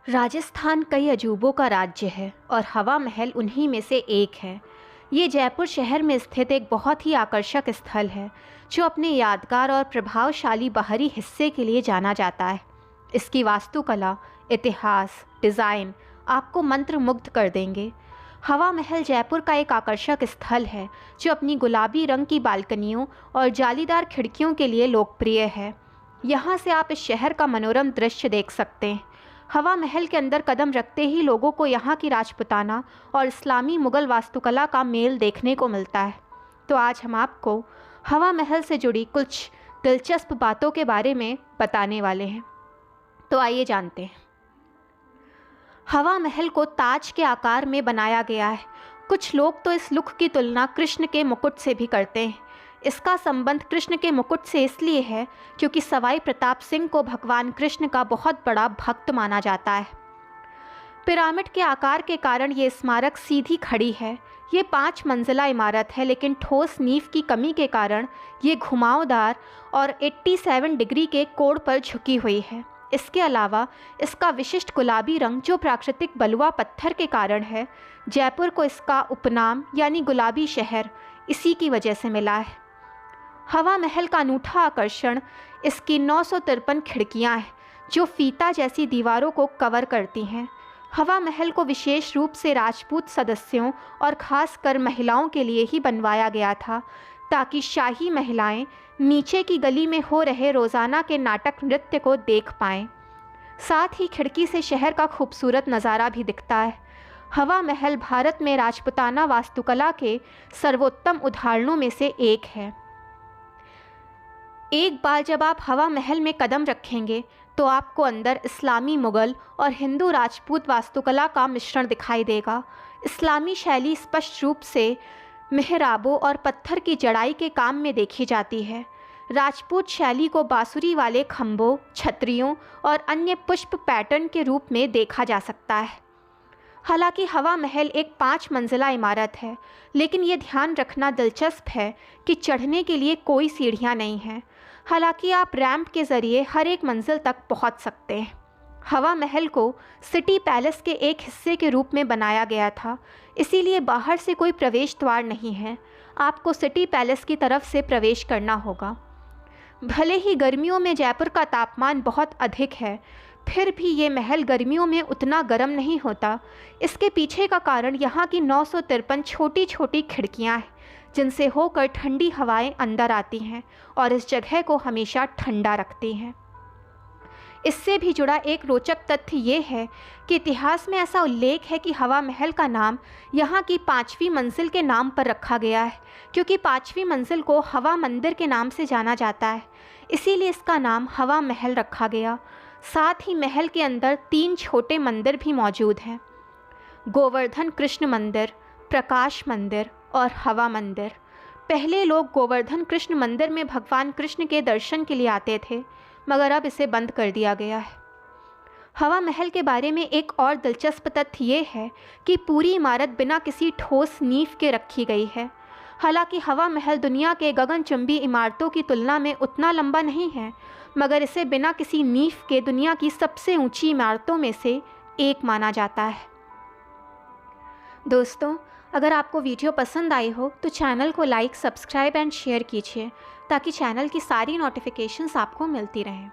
राजस्थान कई अजूबों का राज्य है और हवा महल उन्हीं में से एक है। ये जयपुर शहर में स्थित एक बहुत ही आकर्षक स्थल है जो अपने यादगार और प्रभावशाली बाहरी हिस्से के लिए जाना जाता है। इसकी वास्तुकला, इतिहास, डिज़ाइन आपको मंत्रमुग्ध कर देंगे। हवा महल जयपुर का एक आकर्षक स्थल है जो अपनी गुलाबी रंग की बालकनियों और जालीदार खिड़कियों के लिए लोकप्रिय है। यहाँ से आप इस शहर का मनोरम दृश्य देख सकते हैं। हवा महल के अंदर कदम रखते ही लोगों को यहाँ की राजपूताना और इस्लामी मुग़ल वास्तुकला का मेल देखने को मिलता है। तो आज हम आपको हवा महल से जुड़ी कुछ दिलचस्प बातों के बारे में बताने वाले हैं। तो आइए जानते हैं। हवा महल को ताज के आकार में बनाया गया है। कुछ लोग तो इस लुक की तुलना कृष्ण के मुकुट से भी करते हैं। इसका संबंध कृष्ण के मुकुट से इसलिए है क्योंकि सवाई प्रताप सिंह को भगवान कृष्ण का बहुत बड़ा भक्त माना जाता है। पिरामिड के आकार के कारण ये स्मारक सीधी खड़ी है। ये 5 मंजिला इमारत है, लेकिन ठोस नींव की कमी के कारण ये घुमावदार और 87 डिग्री के कोण पर झुकी हुई है। इसके अलावा इसका विशिष्ट गुलाबी रंग जो प्राकृतिक बलुआ पत्थर के कारण है, जयपुर को इसका उपनाम यानी गुलाबी शहर इसी की वजह से मिला है। हवा महल का अनूठा आकर्षण इसकी 953 खिड़कियां हैं जो फीता जैसी दीवारों को कवर करती हैं। हवा महल को विशेष रूप से राजपूत सदस्यों और ख़ासकर महिलाओं के लिए ही बनवाया गया था ताकि शाही महिलाएं नीचे की गली में हो रहे रोज़ाना के नाटक नृत्य को देख पाएं। साथ ही खिड़की से शहर का खूबसूरत नज़ारा भी दिखता है। हवा महल भारत में राजपूताना वास्तुकला के सर्वोत्तम उदाहरणों में से एक है। एक बार जब आप हवा महल में कदम रखेंगे तो आपको अंदर इस्लामी, मुग़ल और हिंदू राजपूत वास्तुकला का मिश्रण दिखाई देगा। इस्लामी शैली स्पष्ट रूप से मेहराबों और पत्थर की जड़ाई के काम में देखी जाती है। राजपूत शैली को बांसुरी वाले खंभों, छतरियों और अन्य पुष्प पैटर्न के रूप में देखा जा सकता है। हालांकि हवा महल एक 5 मंजिला इमारत है, लेकिन ये ध्यान रखना दिलचस्प है कि चढ़ने के लिए कोई सीढ़ियाँ नहीं हैं। हालांकि आप रैंप के ज़रिए हर एक मंजिल तक पहुंच सकते हैं। हवा महल को सिटी पैलेस के एक हिस्से के रूप में बनाया गया था, इसीलिए बाहर से कोई प्रवेश द्वार नहीं है। आपको सिटी पैलेस की तरफ से प्रवेश करना होगा। भले ही गर्मियों में जयपुर का तापमान बहुत अधिक है, फिर भी ये महल गर्मियों में उतना गर्म नहीं होता। इसके पीछे का कारण यहाँ की 953 छोटी छोटी खिड़कियाँ हैं जिनसे होकर ठंडी हवाएं अंदर आती हैं और इस जगह को हमेशा ठंडा रखती हैं। इससे भी जुड़ा एक रोचक तथ्य ये है कि इतिहास में ऐसा उल्लेख है कि हवा महल का नाम यहाँ की 5वीं मंजिल के नाम पर रखा गया है, क्योंकि 5वीं मंजिल को हवा मंदिर के नाम से जाना जाता है, इसीलिए इसका नाम हवा महल रखा गया। साथ ही महल के अंदर 3 छोटे मंदिर भी मौजूद हैं: गोवर्धन कृष्ण मंदिर, प्रकाश मंदिर और हवा मंदिर। पहले लोग गोवर्धन कृष्ण मंदिर में भगवान कृष्ण के दर्शन के लिए आते थे, मगर अब इसे बंद कर दिया गया है। हवा महल के बारे में एक और दिलचस्प तथ्य ये है कि पूरी इमारत बिना किसी ठोस नींव के रखी गई है। हालांकि हवा महल दुनिया के गगनचुंबी इमारतों की तुलना में उतना लंबा नहीं है, मगर इसे बिना किसी नींव के दुनिया की सबसे ऊंची इमारतों में से एक माना जाता है। दोस्तों, अगर आपको वीडियो पसंद आई हो तो चैनल को लाइक, सब्सक्राइब एंड शेयर कीजिए ताकि चैनल की सारी नोटिफिकेशंस आपको मिलती रहें।